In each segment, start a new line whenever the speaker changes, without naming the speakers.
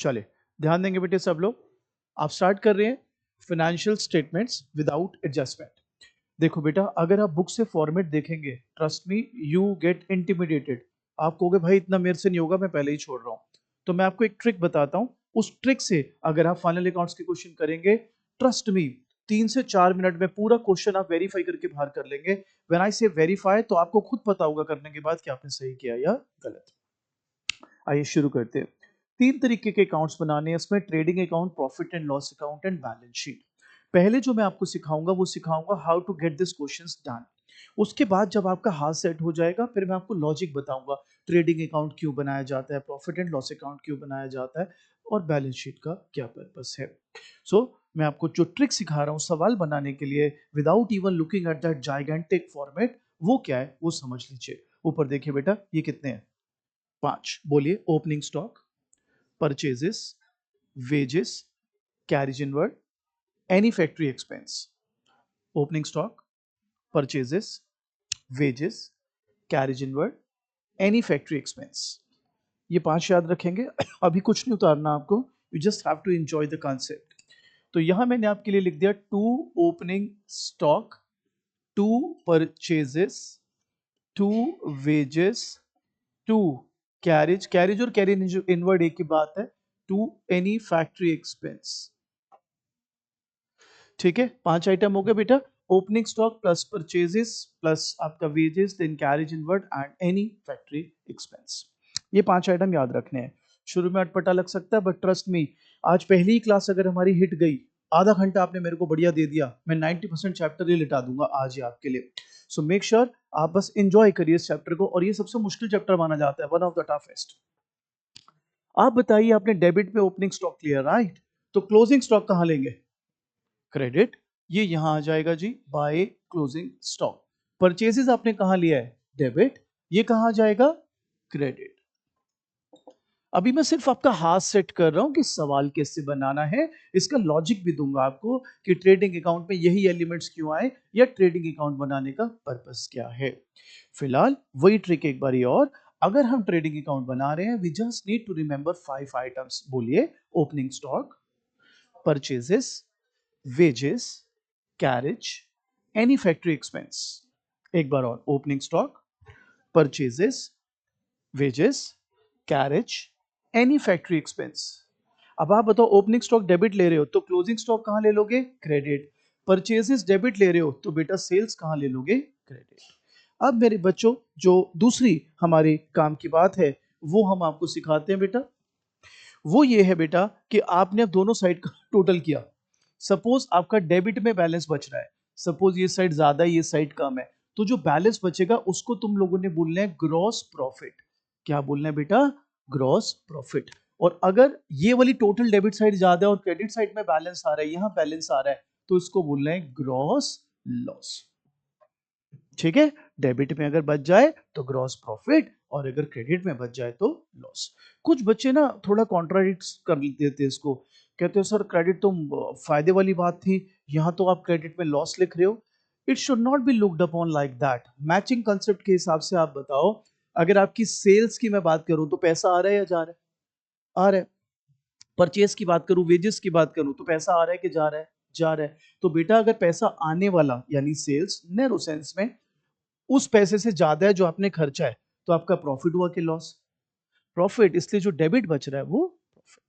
चले ध्यान देंगे बेटे सब लोग। आप स्टार्ट कर रहे हैं फाइनेंशियल स्टेटमेंट्स विदाउट एडजस्टमेंट। देखो बेटा, अगर आप बुक से फॉर्मेट देखेंगे, trust me you get intimidated. आप कहोगे भाई इतना मेरे से नहीं होगा, मैं पहले ही छोड़ रहा हूं। तो मैं आपको एक ट्रिक बताता हूं, उस ट्रिक से अगर आप फाइनल अकाउंट्स के क्वेश्चन करेंगे, ट्रस्ट मी 3 से 4 मिनट में पूरा क्वेश्चन आप वेरीफाई करके बाहर कर लेंगे। व्हेन आई से वेरीफाई, तो आपको खुद पता होगा करने के बाद कि आपने सही किया या गलत। आइए शुरू करते हैं। 3 तरीके के अकाउंट्स बनाने हैं इसमें, trading account, profit and loss account and balance sheet. पहले जो मैं आपको सिखाऊंगा वो सिखाऊंगा how to get this questions done. उसके बाद जब आपका हाथ सेट हो जाएगा, फिर मैं आपको लॉजिक बताऊंगा ट्रेडिंग अकाउंट क्यों बनाया जाता है, प्रॉफिट एंड लॉस अकाउंट क्यों बनाया जाता है, और बैलेंस शीट का क्या पर्पस है। सो मैं आपको जो ट्रिक सिखा रहा हूँ सवाल बनाने के लिए without even looking at that gigantic format, वो क्या है वो समझ लीजिए। ऊपर देखिए बेटा, ये कितने हैं? 5। बोलिए। Opening stock, purchases, wages, carriage inward, any factory expense. Opening stock, purchases, wages, carriage inward, any factory expense. ये 5 याद रखेंगे। अभी कुछ नहीं उतारना आपको, you just have to enjoy the concept. तो यहां मैंने आपके लिए लिख दिया 2 opening stock, 2 purchases, 2 wages, 2 carriage, carriage और कैरेज इनवर्ड एक ही बात है, 2 एनी फैक्ट्री एक्सपेंस। ठीक है, 5 आइटम हो गए बेटा। Opening stock plus purchases plus आपका wages then carriage inward and any factory expense. ये 5 आइटम याद रखने हैं। शुरू में अटपटा लग सकता है, बट ट्रस्ट मी, आज पहली ही क्लास अगर हमारी हिट गई, आधा घंटा आपने मेरे को बढ़िया दे दिया, मैं 90% चैप्टर ही लिटा दूंगा आज ही आपके लिए। सो मेक श्योर आप बस एंजॉय करिए इस चैप्टर को, और ये सबसे मुश्किल चैप्टर माना जाता है, वन ऑफ द टफेस्ट। आप बताइए, आपने डेबिट में ओपनिंग स्टॉक लिया, राइट? तो क्लोजिंग स्टॉक कहां लेंगे? क्रेडिट। ये यहां आ जाएगा जी, बाय क्लोजिंग स्टॉक। परचेजेस आपने कहां लिया है? डेबिट। ये कहां आ जाएगा? क्रेडिट। अभी मैं सिर्फ आपका हाथ सेट कर रहा हूं कि सवाल कैसे बनाना है, इसका लॉजिक भी दूंगा आपको कि ट्रेडिंग अकाउंट में यही एलिमेंट्स क्यों आए, या ट्रेडिंग अकाउंट बनाने का पर्पस क्या है। फिलहाल वही ट्रिक एक बारी और, अगर हम ट्रेडिंग अकाउंट बना रहे हैं, we just need to remember 5 items. बोलिए। Opening stock, purchases, wages, carriage, any factory expense। एक बार और। Opening stock, purchases, wages, carriage, any factory expense. अब आप बताओ, ओपनिंग स्टॉक डेबिट ले रहे हो तो क्लोजिंग स्टॉक कहां ले लोगे? क्रेडिट। परचेजेस डेबिट ले रहे हो तो बेटा सेल्स कहां ले लोगे? क्रेडिट। अब मेरे बच्चों, जो दूसरी हमारी काम की बात है वो हम आपको सिखाते हैं बेटा। वो ये है बेटा कि आपने अब दोनों साइड का टोटल किया। सपोज आपका डेबिट में बैलेंस बच रहा है, सपोज ये साइड ज्यादा है ये साइड कम है, तो जो बैलेंस बचेगा उसको तुम लोगों ने बोलना है ग्रॉस प्रॉफिट। क्या बोलना है बेटा? Gross profit. और अगर ये वाली टोटल डेबिट साइड ज्यादा है और क्रेडिट साइड में बैलेंस आ रहा है, यहां बैलेंस आ रहा है, तो इसको बोलना है ग्रॉस लॉस। ठीक है, डेबिट में अगर बच जाए तो ग्रॉस प्रॉफिट, और अगर क्रेडिट में बच जाए तो लॉस। कुछ बच्चे ना थोड़ा कॉन्ट्राडिक्ट कर देते हैं इसको, कहते हैं सर क्रेडिट तो फायदे वाली बात थी, यहां तो आप क्रेडिट में लॉस लिख रहे हो। It should not be looked upon like that. Matching concept के हिसाब से आप बताओ, अगर आपकी सेल्स की मैं बात करूं तो पैसा आ रहा है या जा रहा है? आ रहा है। परचेस की बात करूं, वेजेस की बात करूं, तो पैसा आ रहा है कि जा रहा है? जा रहा है। तो बेटा अगर पैसा आने वाला यानी सेल्स नैरो सेंस में उस पैसे से ज्यादा है जो आपने खर्चा है, तो आपका प्रॉफिट हुआ कि लॉस? प्रॉफिट। इसलिए जो डेबिट बच रहा है वो प्रॉफिट।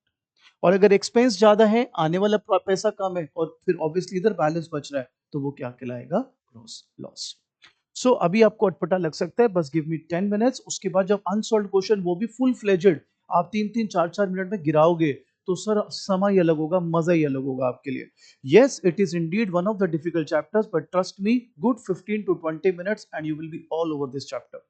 और अगर एक्सपेंस ज्यादा है, आने वाला पैसा कम है, और फिर ऑब्वियसली इधर बैलेंस बच रहा है, तो वो क्या कहलाएगा? Gross loss. सो अभी आपको अटपटा लग सकता है, बस गिव मी 10 मिनट्स। उसके बाद जब अनसॉल्व क्वेश्चन वो भी फुल फ्लेजेड आप 3-3 4-4 मिनट में गिराओगे, तो सर समय ही अलग होगा, मजा ही अलग होगा आपके लिए। Yes, it is Indeed one of the difficult chapters, but trust me, good 15 to 20 minutes and you will be all over this chapter.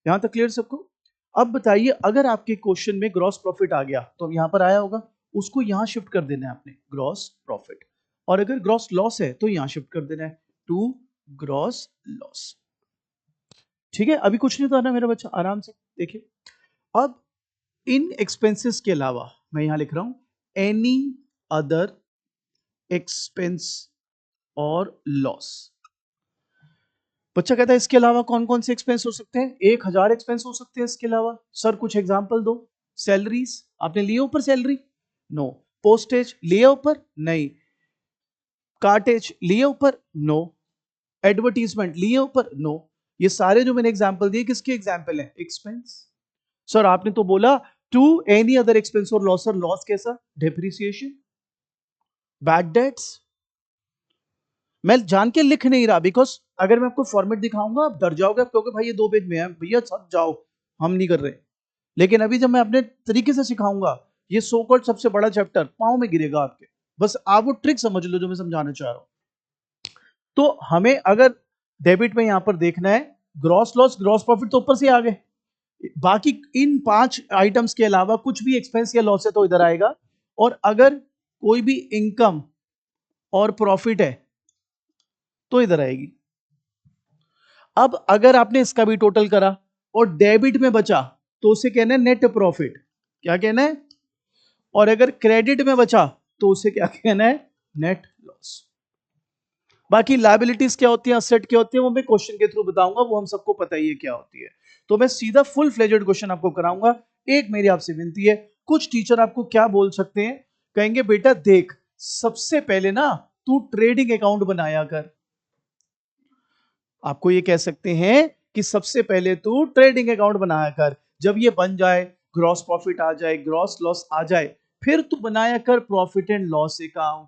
यहां तक क्लियर सबको? अब बताइए, अगर आपके क्वेश्चन में ग्रॉस प्रॉफिट आ गया तो यहां पर आया होगा, उसको यहां शिफ्ट कर देना है आपने, ग्रॉस प्रॉफिट। और अगर ग्रॉस लॉस है तो यहां शिफ्ट कर देना है टू ग्रॉस लॉस। ठीक है, अभी कुछ नहीं होता ना मेरा बच्चा, आराम से देखिए। अब इन एक्सपेंसेस के अलावा मैं यहां लिख रहा हूं एनी अदर एक्सपेंस और लॉस। बच्चा कहता है इसके अलावा कौन कौन से एक्सपेंस हो सकते हैं? 1000 एक्सपेंस हो सकते हैं इसके अलावा। सर कुछ एग्जांपल दो। सैलरीज आपने लिए ऊपर सैलरी, नो। पोस्टेज लिए ऊपर, नहीं। कार्टेज लिए ऊपर, नो। एडवर्टीजमेंट लिए ऊपर, नो। ये सारे जो मैंने एग्जांपल दिए किसके एग्जांपल हैं? एक्सपेंस। सर आपने तो बोला टू एनी अदर एक्सपेंस और लॉस। सर लॉस कैसा? Depreciation, bad debts. मैं जान के लिख नहीं रहा, बिकॉज अगर मैं आपको फॉर्मेट दिखाऊंगा आप डर जाओगे, क्योंकि भाई ये 2 पेज में है भैया, सब जाओ, हम नहीं कर रहे। लेकिन अभी जब मैं अपने तरीके से सिखाऊंगा, ये सो कॉल्ड सबसे बड़ा चैप्टर पांव में गिरेगा आपके। बस आप वो ट्रिक समझ लो जो मैं समझाना चाह रहा हूं। तो हमें अगर डेबिट में यहां पर देखना है ग्रॉस लॉस, ग्रॉस प्रॉफिट तो ऊपर से आ गए, बाकी इन 5 आइटम्स के अलावा कुछ भी एक्सपेंस या लॉस है तो इधर आएगा। और अगर कोई भी इनकम और प्रॉफिट है तो इधर आएगी। अब अगर आपने इसका भी टोटल करा और डेबिट में बचा तो उसे कहना है नेट प्रॉफिट। क्या कहना है? और अगर क्रेडिट में बचा तो उसे क्या कहना है? Net loss. बाकी लायबिलिटीज क्या होती है, असेट क्या होती है, वो मैं क्वेश्चन के थ्रू बताऊंगा, वो हम सबको पता ही है क्या होती है। तो मैं सीधा फुल फ्लेजेड क्वेश्चन आपको कराऊंगा। एक मेरी आपसे विनती है, कुछ टीचर आपको क्या बोल सकते हैं, कहेंगे बेटा देख सबसे पहले ना तू ट्रेडिंग अकाउंट बनाया कर। आपको ये कह सकते हैं कि सबसे पहले तू ट्रेडिंग अकाउंट बनाया कर, जब ये बन जाए, ग्रॉस प्रॉफिट आ जाए, ग्रॉस लॉस आ जाए, फिर तू बनाया कर प्रॉफिट एंड लॉस अकाउंट।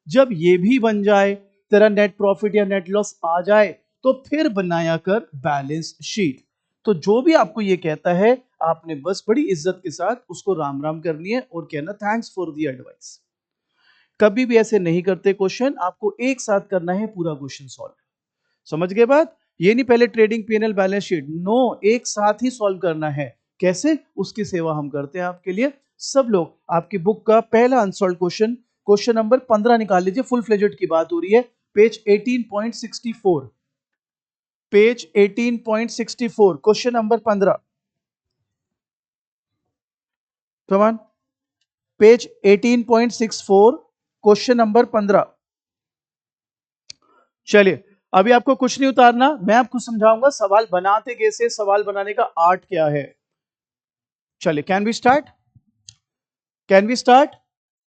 जब ये भी बन जाए, तेरा नेट प्रॉफिट या नेट लॉस आ जाए, तो फिर बनाया कर बैलेंस शीट। तो जो भी आपको ये कहता है आपने बस बड़ी इज्जत के साथ उसको राम राम करनी है और कहना थैंक्स फॉर दी एडवाइस। कभी भी ऐसे नहीं करते क्वेश्चन, आपको एक साथ करना है पूरा क्वेश्चन सॉल्व। समझ गए बात? ये नहीं पहले trading PNL balance sheet, no, एक साथ ही सॉल्व करना है। कैसे? उसकी सेवा हम करते हैं आपके लिए। सब लोग आपकी बुक का पहला अनसॉल्व क्वेश्चन, क्वेश्चन नंबर 15 निकाल लीजिए। फुल फ्लेजेड की बात हो रही है, पेज 18.64, पेज 18.64, क्वेश्चन नंबर 15। कमान, पेज 18.64, क्वेश्चन नंबर 15। चलिए, अभी आपको कुछ नहीं उतारना, मैं आपको समझाऊंगा सवाल बनाते कैसे, सवाल बनाने का आर्ट क्या है। चलिए, can we start? Can we start?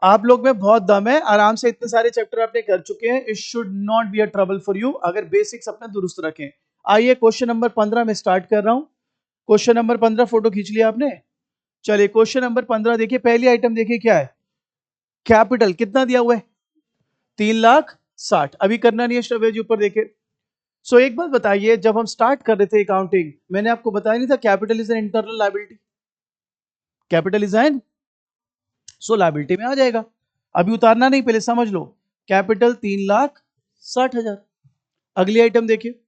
आप लोग में बहुत दम है, आराम से इतने सारे चैप्टर आपने कर चुके हैं, it should not be a trouble for you अगर बेसिक्स अपने दुरुस्त रखें। आइए क्वेश्चन नंबर 15 में स्टार्ट कर रहा हूं। क्वेश्चन नंबर 15 फोटो खींच लिया आपने? चलिए क्वेश्चन नंबर 15 देखिए, पहली आइटम देखिए क्या है। कैपिटल कितना दिया हुआ है? 3,60,000। अभी करना नहीं है स्टॉपेज, ऊपर देखिए। सो एक बात बताइए, जब हम स्टार्ट कर रहे थे अकाउंटिंग, मैंने आपको बताया नहीं था capital is an internal liability? Capital is an, so liability में आ जाएगा। अभी उतारना नहीं, पहले समझ लो। कैपिटल 3,60,000। अगली आइटम देखिए,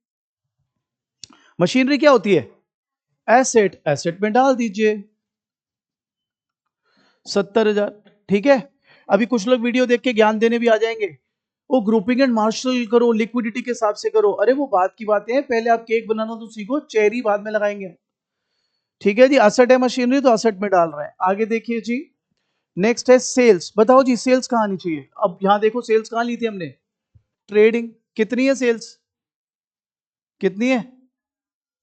मशीनरी क्या होती है? एसेट, एसेट में डाल दीजिए 70,000। ठीक है। अभी कुछ लोग वीडियो देख के ज्ञान देने भी आ जाएंगे, वो ग्रुपिंग एंड मार्शल करो, लिक्विडिटी के हिसाब से करो। अरे वो बात की बातें हैं, पहले आप केक बनाना तो सीखो, चेरी बाद में लगाएंगे। ठीक है जी, असेट है मशीनरी तो असेट में डाल रहे हैं। आगे देखिए जी, नेक्स्ट है सेल्स। बताओ जी सेल्स कहां आनी चाहिए? अब यहां देखो सेल्स कहां ली थी हमने? ट्रेडिंग। कितनी है सेल्स? कितनी है?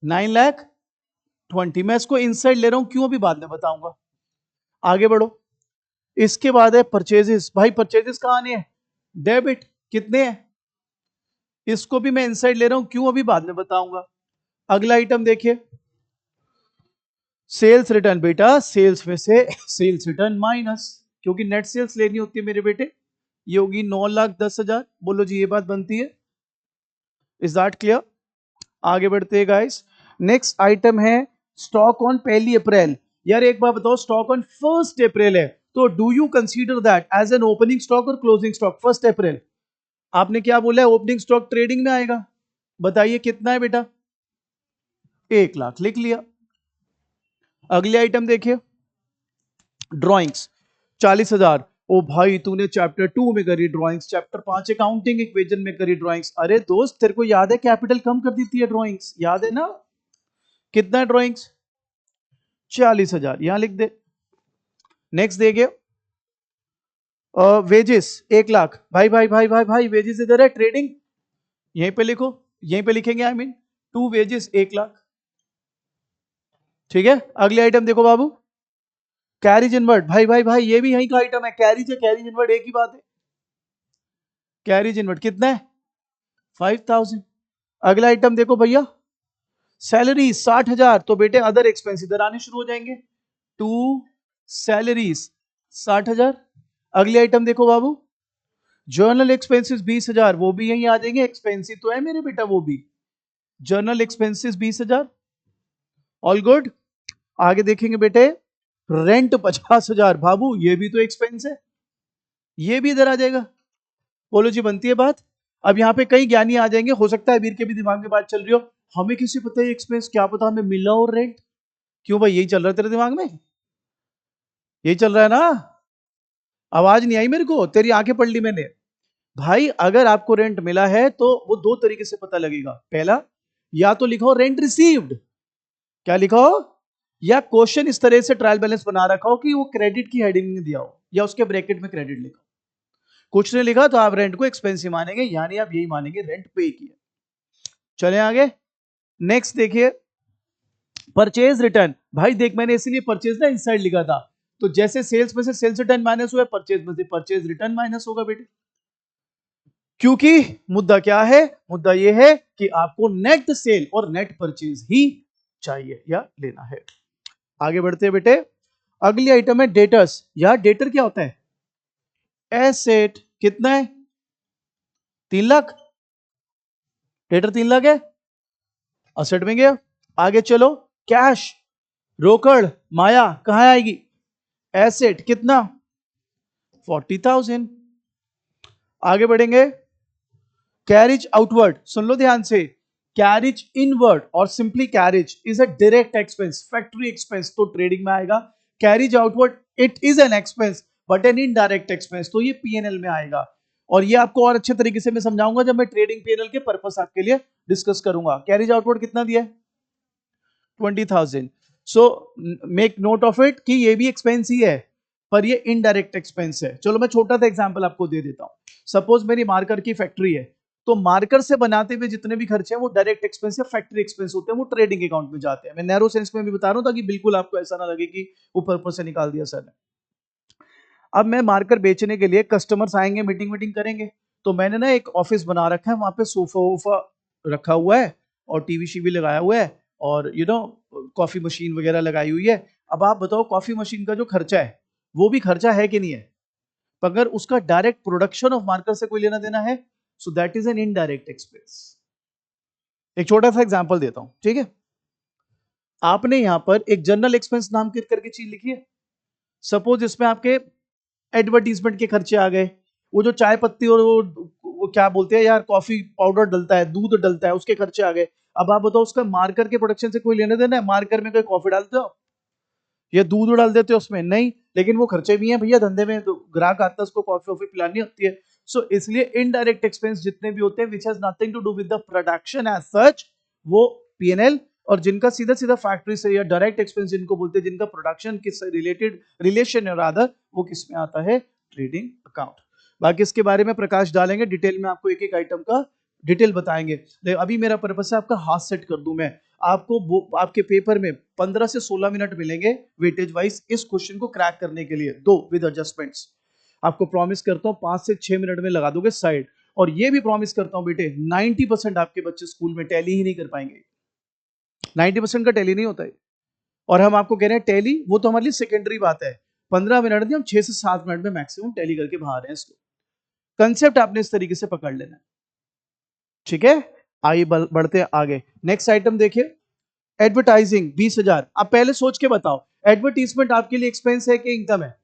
9,20,000। मैं इसको इनसाइड ले रहा हूं, क्यों अभी बाद में बताऊंगा। आगे बढ़ो। इसके बाद है परचेजेस। भाई परचेजेस कहां आने हैं? डेबिट। कितने हैं? इसको भी मैं इनसाइड ले रहा हूं, क्यों अभी बाद में बताऊंगा। अगला आइटम देखिए, सेल्स रिटर्न। बेटा सेल्स में से सेल्स रिटर्न माइनस, क्योंकि नेट सेल्स लेनी होती है मेरे बेटे। ये होगी 9,10,000। बोलो जी ये बात बनती है? Is that clear? आगे बढ़ते हैं गाइस। नेक्स्ट आइटम है स्टॉक ऑन 1 अप्रैल। यार एक बात बताओ, स्टॉक ऑन 1 अप्रैल है, तो do you consider that as an opening stock और क्लोजिंग स्टॉक? 1 अप्रैल आपने क्या बोला है? ओपनिंग स्टॉक ट्रेडिंग में आएगा। बताइए कितना है बेटा? 1,00,000 लिख लिया। अगली आइटम देखिए, ड्रॉइंग्स 40,000। ओ भाई तूने चैप्टर 2 में करी ड्राइंग्स, चैप्टर 5 अकाउंटिंग इक्वेशन में करी ड्राइंग्स। अरे दोस्त तेरे को याद है कैपिटल कम कर देती है ड्राइंग्स, याद है ना? कितना ड्राइंग्स? 40,000, यहां लिख दे। नेक्स्ट देखिए, वेजेस 1,00,000। भाई भाई भाई भाई भाई वेजेस इधर है, ट्रेडिंग यहीं पे लिखो, यहीं पे लिखेंगे, आई मीन टू वेजेस 1,00,000। ठीक है। अगली आइटम देखो बाबू, कैरिज इनवर्ड, भाई भाई भाई ये भी यहीं का आइटम है, कैरिज है कैरिज इनवर्ड एक ही बात है। कैरिज इनवर्ड कितना है 5000। अगला आइटम देखो भैया, सैलरी 60,000, तो बेटे अदर एक्सपेंस इधर आने शुरू हो जाएंगे, टू सैलरीज 60,000। अगले आइटम देखो बाबू, जर्नल एक्सपेंसेस 20,000, वो भी यहीं आ जाएंगे, एक्सपेंसिव तो है मेरे बेटा वो भी, जर्नल एक्सपेंसेस 20,000, ऑल गुड। आगे देखेंगे बेटे, रेंट 50,000, बाबू ये भी तो एक्सपेंस है, ये भी इधर आ जाएगा। बोलो जी बनती है बात। अब यहाँ पे कई ज्ञानी आ जाएंगे, हो सकता है वीर के भी दिमाग में बात चल रही हो, हमें किसी पता है एक्सपेंस, क्या पता हमें मिला और रेंट, क्यों भाई यही चल रहा है तेरे दिमाग में, यही चल रहा है ना, आवाज नहीं आई मेरे को, तेरी आंखें पढ़ ली मैंने। भाई अगर आपको रेंट मिला है तो वो दो तरीके से पता लगेगा, पहला या तो लिखो रेंट रिसीव्ड, क्या लिखो, या क्वेश्चन इस तरह से ट्रायल बैलेंस बना रखा हो कि वो क्रेडिट की हेडिंग में दिया हो या उसके ब्रैकेट में क्रेडिट लिखा, कुछ ने लिखा तो आप रेंट को एक्सपेंसिव मानेंगे, यानी आप यही मानेंगे रेंट पे किया। चले आगे, नेक्स्ट देखिए, परचेज रिटर्न। भाई देख मैंने इसीलिए परचेज ना इस साइड लिखा था, तो जैसे सेल्स में से सेल्स रिटर्न माइनस हुआ, परचेज में से परचेज रिटर्न माइनस होगा बेटे, क्योंकि मुद्दा क्या है, मुद्दा यह है कि आपको नेट सेल और नेट परचेज ही चाहिए या लेना है। आगे बढ़ते हैं बेटे, अगली आइटम है डेटर्स। यार डेटर क्या होता है, एसेट, कितना है 3 लाख, डेटर 3 लाख है, असेट में गया। आगे चलो, कैश, रोकड़, माया कहां आएगी, एसेट कितना 40,000। आगे बढ़ेंगे, कैरिज आउटवर्ड, सुन लो ध्यान से, कैरिज इनवर्ड और simply carriage is a direct expense, factory expense तो ट्रेडिंग में आएगा, carriage outward it is an expense but an indirect expense, तो ये पीएनएल में आएगा। और ये आपको और अच्छे तरीके से मैं समझाऊंगा जब मैं ट्रेडिंग पीएनएल के पर्पस आपके लिए डिस्कस करूंगा। कैरिज आउटवर्ड कितना दिया है 20,000, so make note of it कि ये भी एक्सपेंस ही है पर ये इनडायरेक्ट एक्सपेंस है। चलो मैं छोटा सा एग्जांपल आपको दे देता हूं, सपोज मेरी मार्कर की फैक्ट्री है, तो मार्कर से बनाते हुए जितने भी खर्चे हैं वो डायरेक्ट एक्सपेंस या फैक्ट्री एक्सपेंस होते हैं, वो ट्रेडिंग अकाउंट में जाते हैं। मैं नैरो सेंस में भी बता रहा हूं ताकि बिल्कुल आपको ऐसा ना लगे कि ऊपर ऊपर से निकाल दिया सर ने। अब मैं मार्कर बेचने के लिए कस्टमर्स आएंगे, मीटिंग मीटिंग करेंगे, तो मैंने ना एक ऑफिस बना रखा है, वहां पे सोफा वोफा रखा हुआ है और टीवी शीवी लगाया हुआ है और कॉफी मशीन वगैरह लगाई हुई है। अब आप बताओ कॉफी मशीन का जो खर्चा है वो भी खर्चा है कि नहीं है, अगर उसका डायरेक्ट प्रोडक्शन ऑफ मार्कर से कोई लेना देना है, so that is an indirect expense. एक छोटा सा एग्जांपल देता हूं, ठीक है, आपने यहां पर एक जनरल एक्सपेंस नाम की करके चीज लिखी है, सपोज इसमें आपके एडवर्टीजमेंट के खर्चे आ गए, वो जो चाय पत्ती और वो क्या बोलते हैं यार, कॉफी पाउडर डलता है, दूध डलता है, उसके खर्चे आ गए। अब आप बताओ उसका मार्कर के प्रोडक्शन से कोई लेने देना है, मार्कर में कोई कॉफी डालते हो या दूध डाल देते हो उसमें, नहीं, लेकिन वो खर्चे भी हैं भैया धंधे में, तो ग्राहक आता है उसको कॉफी वॉफी पिलानी होती है। सो इसलिए इनडायरेक्ट एक्सपेंस जितने भी होते हैं which has nothing to do with the production as such, वो पीएनएल, और जिनका सीधा सीधा फैक्ट्री से या डायरेक्ट एक्सपेंस जिनको बोलते हैं, जिनका प्रोडक्शन किस रिलेटेड रिलेशन है रादर, वो किस में आता है, ट्रेडिंग अकाउंट। बाकी इसके बारे में प्रकाश डालेंगे डिटेल में, आपको एक एक आइटम का डिटेल बताएंगे। अभी मेरा पर्पस है आपका हाथ सेट कर दूं मैं, आपको आपके पेपर में 15 से 16 मिनट मिलेंगे वेटेज वाइज इस क्वेश्चन को क्रैक करने के लिए, दो विद एडजस्टमेंट्स। आपको प्रॉमिस करता हूं 5 से 6 मिनट में लगा दोगे साइड, और ये भी प्रॉमिस करता हूं बेटे 90% आपके बच्चे स्कूल में टैली ही नहीं कर पाएंगे, 90% का टैली नहीं होता है। और हम आपको कह रहे हैं टैली वो तो हमारे लिए सेकेंडरी बात है, 15 मिनट नहीं, हम 6 से 7 मिनट में मैक्सिमम टैली करके बाहर हैं। इसको कंसेप्ट आपने इस तरीके से पकड़ लेना है, ठीक है। आइए बढ़ते हैं आगे, नेक्स्ट आइटम देखिए, एडवर्टाइजिंग 20,000। अब पहले सोच के बताओ, एडवर्टीजमेंट आपके लिए एक्सपेंस है कि इनकम है,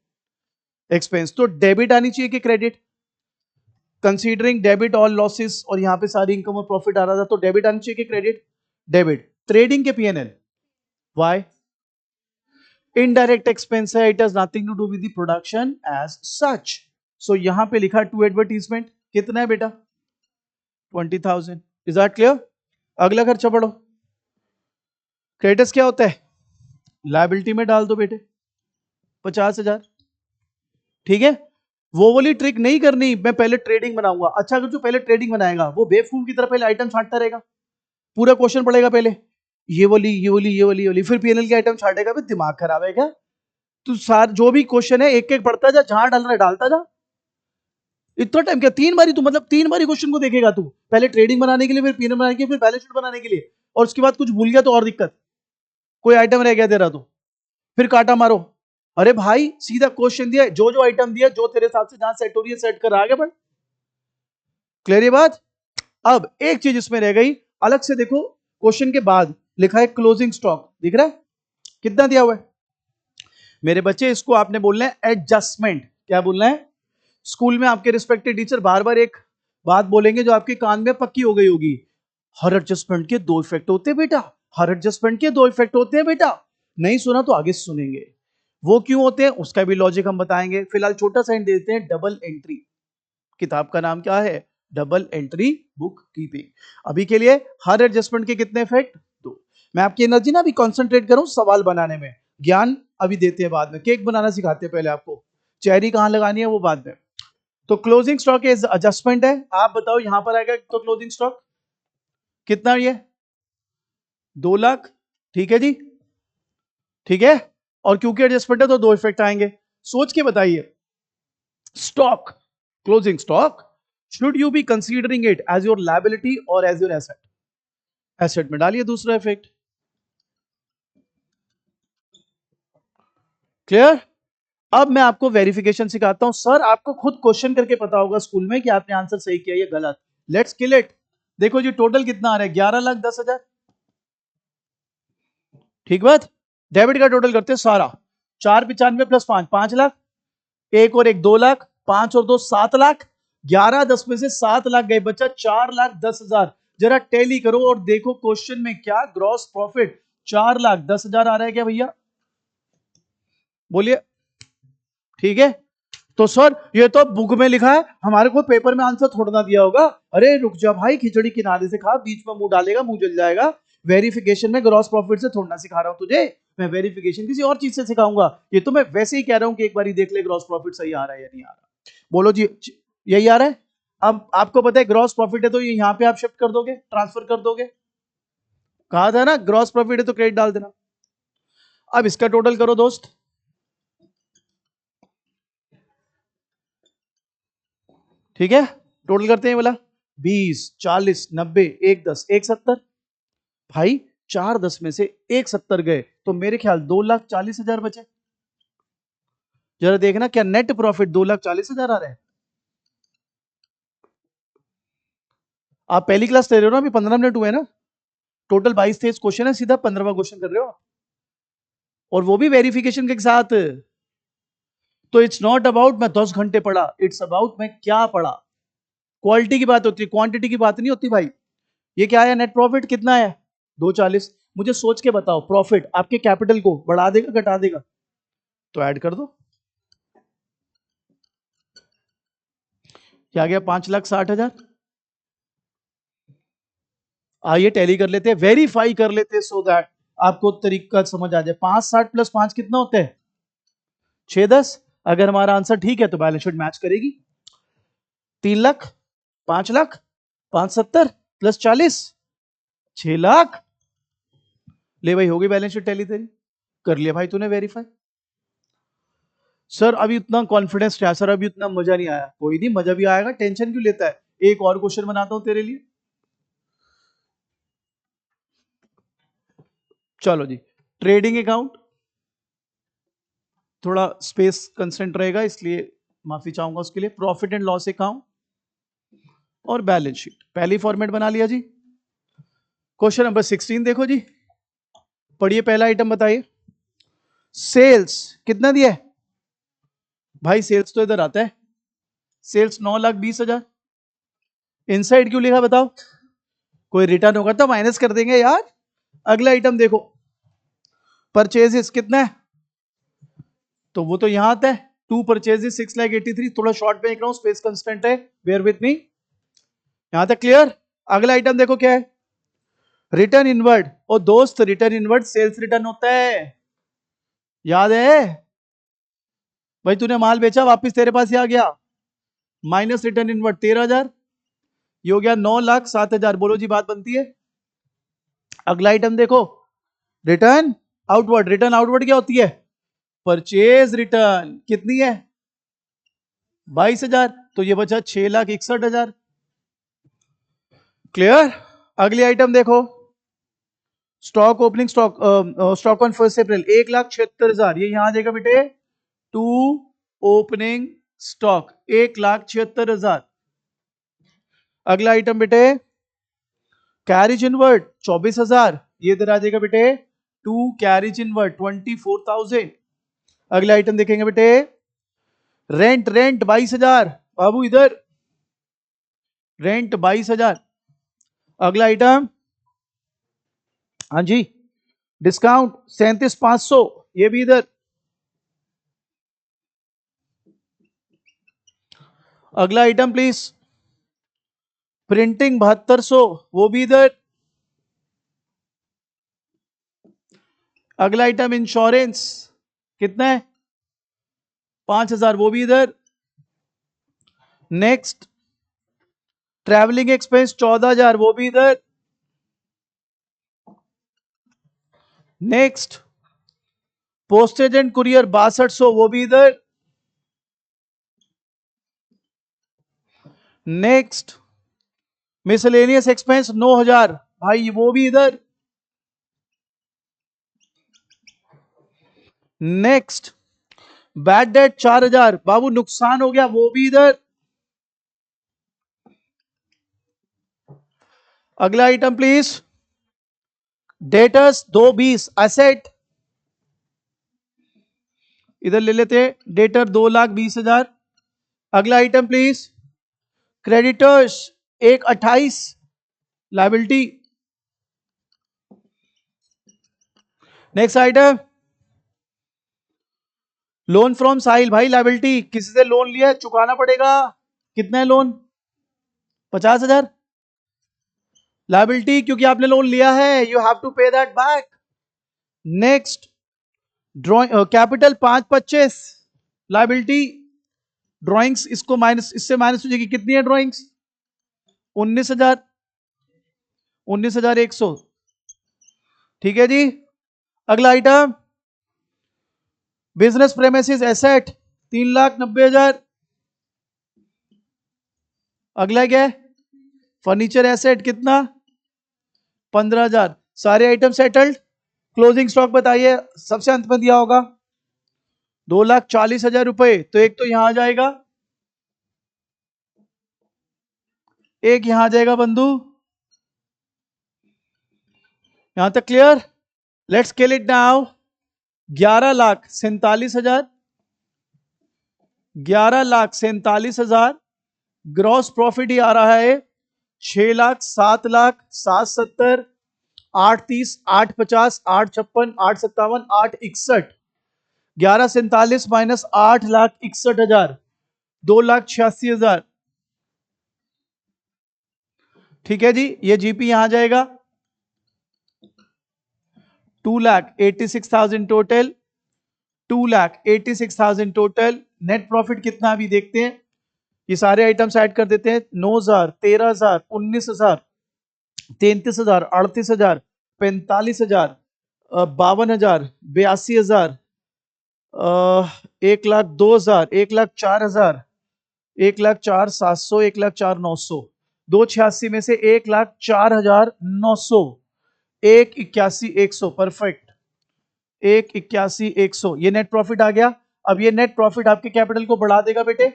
एक्सपेंस, तो डेबिट आनी चाहिए कि credit, considering debit all losses, और यहां पे सारी इनकम और प्रॉफिट आ रहा था, तो डेबिट आनी चाहिए कि क्रेडिट, डेबिट। ट्रेडिंग के पीएनएल, व्हाई, इनडायरेक्ट एक्सपेंस है, it has nothing to do with the production as such, so यहां पे लिखा टू एडवर्टीजमेंट, कितना है बेटा 20,000, इज दैट क्लियर। अगला खर्चा पढ़ो, क्रेडिटर्स क्या होता है, लायबिलिटी में डाल दो बेटे 50,000, ठीक है। वो वाली ट्रिक नहीं करनी मैं पहले ट्रेडिंग बनाऊंगा, अच्छा अगर जो पहले ट्रेडिंग बनाएगा वो बेवकूफ की तरह पहले आइटम छांटता रहेगा, पूरा क्वेश्चन पढ़ेगा पहले ये वाली ये वाली ये वाली ये वाली, फिर पीएनएल की आइटम छाटेगा, फिर दिमाग खराब है क्या, तू सार जो भी क्वेश्चन है एक एक पढ़ता जा, जहां डाल रहा है डालता जा। इतना टाइम क्या, 3 बारी तू, मतलब 3 बारी क्वेश्चन को देखेगा तू, पहले ट्रेडिंग बनाने के लिए, फिर पीएनएल बनाने के लिए, फिर बैलेंस शीट बनाने के लिए, और उसके बाद कुछ भूल गया तो और दिक्कत, कोई आइटम रह गया तेरा तो फिर काटा मारो। अरे भाई सीधा क्वेश्चन दिया, जो जो आइटम दिया, जो तेरे हिसाब से जहां सेट हो रही है सेट कर, आगे बढ़। क्लियर ये बात। अब एक चीज इसमें रह गई, अलग से देखो, क्वेश्चन के बाद लिखा है क्लोजिंग स्टॉक, दिख रहा है कितना दिया हुआ है मेरे बच्चे, इसको आपने बोलना है एडजस्टमेंट। क्या बोलना है? स्कूल में आपके रिस्पेक्टेड टीचर बार बार एक बात बोलेंगे जो आपके कान में पक्की हो गई होगी, हर एडजस्टमेंट के 2 इफेक्ट होते हैं बेटा, हर एडजस्टमेंट के 2 इफेक्ट होते हैं बेटा। नहीं सुना तो आगे सुनेंगे, वो क्यों होते हैं उसका भी लॉजिक हम बताएंगे। फिलहाल छोटा सा हिंट देते हैं, डबल एंट्री, किताब का नाम क्या है? Double entry book keeping. अभी के लिए हर एडजस्टमेंट के कितने इफेक्ट? 2। मैं आपकी एनर्जी ना अभी कॉन्सेंट्रेट करूं सवाल बनाने में, ज्ञान अभी देते हैं बाद में, केक बनाना सिखाते हैं पहले आपको, चेरी कहां लगानी है वो बाद में। तो क्लोजिंग स्टॉक एडजस्टमेंट है, आप बताओ यहां पर आएगा तो क्लोजिंग स्टॉक कितना, ये 2 लाख, ठीक है जी, ठीक है। और क्योंकि एडजस्टमेंट है तो 2 इफेक्ट आएंगे, सोच के बताइए। Stock, closing stock, should you be considering it as your liability और एज योर एसेट? एसेट में डालिए दूसरा इफेक्ट। क्लियर। अब मैं आपको वेरिफिकेशन सिखाता हूं। सर आपको खुद क्वेश्चन करके पता होगा स्कूल में कि आपने आंसर सही किया या गलत। Let's kill it. देखो जी टोटल कितना आ रहा है, 11,10,000, ठीक बात। डेबिट का टोटल करते हैं सारा, 495 प्लस 5, 5 लाख, एक और एक 2 लाख, 5 और 2 7 लाख, 11 10 में से 7 लाख गए, बचा 4,10,000। जरा टैली करो और देखो क्वेश्चन में क्या ग्रॉस प्रॉफिट 4,10,000 आ रहा है क्या भैया? बोलिए, ठीक है। तो सर ये तो बुक में लिखा है, हमारे को पेपर में आंसर थोड़ा ना दिया होगा। अरे रुक जा भाई, खिचड़ी किनारे से खा, बीच में मुंह डालेगा मुंह जल जाएगा। वेरिफिकेशन में ग्रॉस प्रॉफिट से थोड़ा ना सिखा रहा हूं तुझे, मैं वेरिफिकेशन किसी और चीज से सिखाऊंगा। ये तो मैं वैसे ही कह रहा हूं कि एक बार देख ले ग्रॉस प्रॉफिट सही आ रहा है या नहीं आ रहा। बोलो जी, यही आ रहा है। अब आपको पता है ग्रॉस प्रॉफिट है तो ये यहां पे आप शिफ्ट कर दोगे, ट्रांसफर कर दोगे, कहा था ना ग्रॉस प्रॉफिट है तो क्रेडिट डाल देना। अब इसका टोटल करो दोस्त, ठीक है। टोटल करते हैं बोला, 20 40 90 1 10 1 70। भाई 4 10 में से 1 70 गए तो मेरे ख्याल 2,40,000 बचे। जरा देखना क्या नेट प्रॉफिट 2,40,000 आ रहा है। आप पहली क्लास ले रहे हो ना, अभी 15 मिनट हुए ना, टोटल 22-23 क्वेश्चन है, सीधा 15वां क्वेश्चन कर रहे हो, और वो भी वेरिफिकेशन के साथ। तो इट्स नॉट अबाउट मैं 10 घंटे पढ़ा, इट्स अबाउट मैं क्या पढ़ा। क्वालिटी की बात होती है, क्वांटिटी की बात नहीं होती भाई। ये क्या है, नेट प्रॉफिट कितना है? 240। मुझे सोच के बताओ प्रॉफिट आपके कैपिटल को बढ़ा देगा घटा देगा? तो ऐड कर दो, क्या आ गया? 5,60,000। आइए टैली कर लेते हैं, वेरीफाई कर लेते हैं, सो दैट आपको तरीका समझ आ जाए। 560 प्लस 5 कितना होता है? 610। अगर हमारा आंसर ठीक है तो बैलेंस शीट मैच करेगी। 3 लाख, 5 लाख, 570 प्लस 40, 6 लाख। ले भाई होगी बैलेंस शीट टैली तेरी, कर लिया भाई तूने वेरीफाई। सर अभी उतना कॉन्फिडेंस नहीं आया, सर अभी उतना मजा नहीं आया। कोई नहीं, मजा भी आएगा, टेंशन क्यों लेता है। एक और क्वेश्चन बनाता हूं तेरे लिए, चलो जी। ट्रेडिंग अकाउंट, थोड़ा स्पेस कंस्टेंट रहेगा इसलिए माफी चाहूंगा उसके लिए। प्रॉफिट एंड लॉस अकाउंट और बैलेंस शीट पहली फॉर्मेट बना लिया जी। क्वेश्चन नंबर 16 देखो जी, पढ़िए, पहला आइटम बताइए। सेल्स कितना दिया है भाई? सेल्स तो इधर आता है, सेल्स 9,20,000। इनसाइड क्यों लिखा बताओ? कोई रिटर्न होगा तो माइनस कर देंगे यार। अगला आइटम देखो, परचेजेस कितना है? तो वो तो यहां आता है, 2 परचेजेस 6,83। थोड़ा शॉर्ट में लिख रहा हूं, स्पेस कंस्टेंट है, बेयर विथ मी। यहां तक क्लियर। अगला आइटम देखो क्या है, रिटर्न इनवर्ड। और दोस्त रिटर्न इनवर्ड सेल्स रिटर्न होता है, याद है भाई? तूने माल बेचा, वापस तेरे पास ही आ गया, माइनस रिटर्न इनवर्ड 13,000, ये हो गया 9,07,000। बोलो जी बात बनती है। अगला आइटम देखो, रिटर्न आउटवर्ड। रिटर्न आउटवर्ड क्या होती है? परचेज रिटर्न कितनी है? 22,000। तो ये बचा 6,61,000। क्लियर? अगली आइटम देखो, stock opening stock stock on 1 अप्रैल 1,76,000। ये यहां आ जाएगा बेटे, टू ओपनिंग स्टॉक 1,76,000। अगला आइटम बेटे, कैरिज इनवर्ड 24,000। ये इधर आ जाएगा बेटे, टू कैरिज इनवर्ड 24,000। अगला आइटम देखेंगे बेटे, रेंट 22,000। बाबू इधर रेंट 22,000। अगला आइटम, हाँ जी, डिस्काउंट 37,500। ये भी इधर। अगला आइटम प्लीज, प्रिंटिंग 7200। वो भी इधर। अगला आइटम, इंश्योरेंस कितना है? 5,000। वो भी इधर। Next, travelling expense 14,000। वो भी इधर। Next, postage and courier 6200। वो भी इधर। Next, miscellaneous expense 9,000। भाई वो भी इधर। Next, bad debt 4,000। बाबू नुकसान हो गया, वो भी इधर। अगला आइटम प्लीज, डेटर्स 220 एसेट। इधर ले लेते हैं, डेटर 2,20,000। अगला item please, creditors 128 liability. Next item, loan from Sahil. भाई लायबिलिटी, किसी से लोन लिया है, चुकाना पड़ेगा। कितना है लोन? 50,000 लायबिलिटी, क्योंकि आपने लोन लिया है, यू हैव टू पे that back. Next, drawing capital 525 liability. Drawings इसको माइनस, इससे माइनस हो जाएगी। कितनी है ड्रॉइंग्स? 19,000। 19,100। ठीक है जी। अगला आइटम, बिजनेस प्रेमिसेस एसेट 3,90,000। अगला क्या है? फर्नीचर एसेट कितना? 15,000। सारे आइटम सेटल्ड। क्लोजिंग स्टॉक बताइए, सबसे अंत में दिया होगा 2,40,000 रुपए। तो एक तो यहां आ जाएगा, एक यहां आ जाएगा बंधु। यहां तक clear? Let's scale it now. 11,47,000। 11,47,000 gross profit ही आ रहा है। 6,00,000, 7,00,000, 770, 830, 850, 856, 857, 861। 11,47 माइनस 8,61,000, 2,86,000। ठीक है जी, ये जीपी यहां जाएगा 2,86,000 टोटल। 2,86,000 टोटल। नेट प्रॉफिट कितना अभी देखते हैं। ये सारे आइटम्स ऐड कर देते हैं। 9,000, 13,000, 19,000, 33,000, 38,000, 45,000, 52,000, 82,000, 1,02,000, 1,04,000, 1,04,700, 1,04,900। 286 में से 1,04,900, 1,81,100। परफेक्ट, 1,81,100। ये नेट प्रॉफिट आ गया। अब ये नेट प्रॉफिट आपके कैपिटल को बढ़ा देगा बेटे,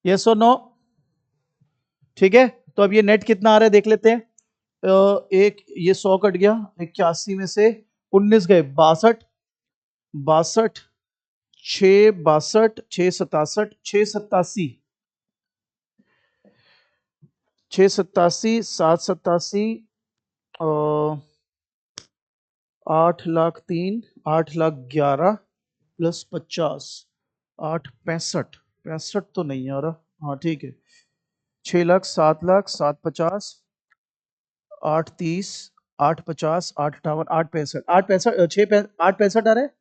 यस और नो? ठीक है, तो अब ये नेट कितना आ रहा है देख लेते हैं। एक ये 100 कट गया, 81 में से 19 गए, 62, 62, 6 62, 6 67, 6 87, 6 87, 7 87, 8,03,000, 8,11,000 प्लस 50, 8 65, 65 तो नहीं आ रहा। हाँ ठीक है, 6,00,000, 7,00,000, 750, 830, 850, 858, 865, 865, 865 आ रहा है।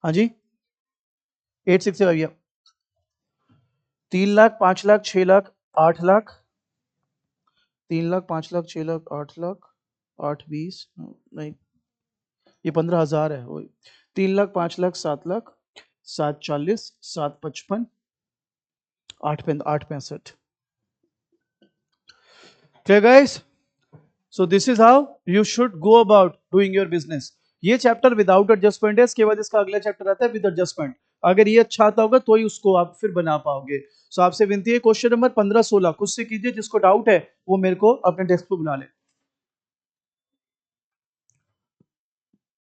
हाँ जी, 860 आ गया। 3,00,000, 5,00,000, 6,00,000, 8,00,000, 3,00,000, 5,00,000, 6,00,000, 8,00,000, 8 20, नहीं ये 15,000 है, वही 3 lakh, 5 lakh, 7 lakh, 740, 755, 865। Clear guys? So this is how you should go about doing your business. ये चैप्टर विदाउट एडजस्टमेंट है, इसके बाद इसका अगला चैप्टर आता है विद एडजस्टमेंट। अगर ये अच्छा आता होगा तो ही उसको आप फिर बना पाओगे। सो आपसे विनती है क्वेश्चन नंबर 15-16 खुद से कीजिए, जिसको डाउट है वो मेरे को अपने डेस्क पे बुला ले।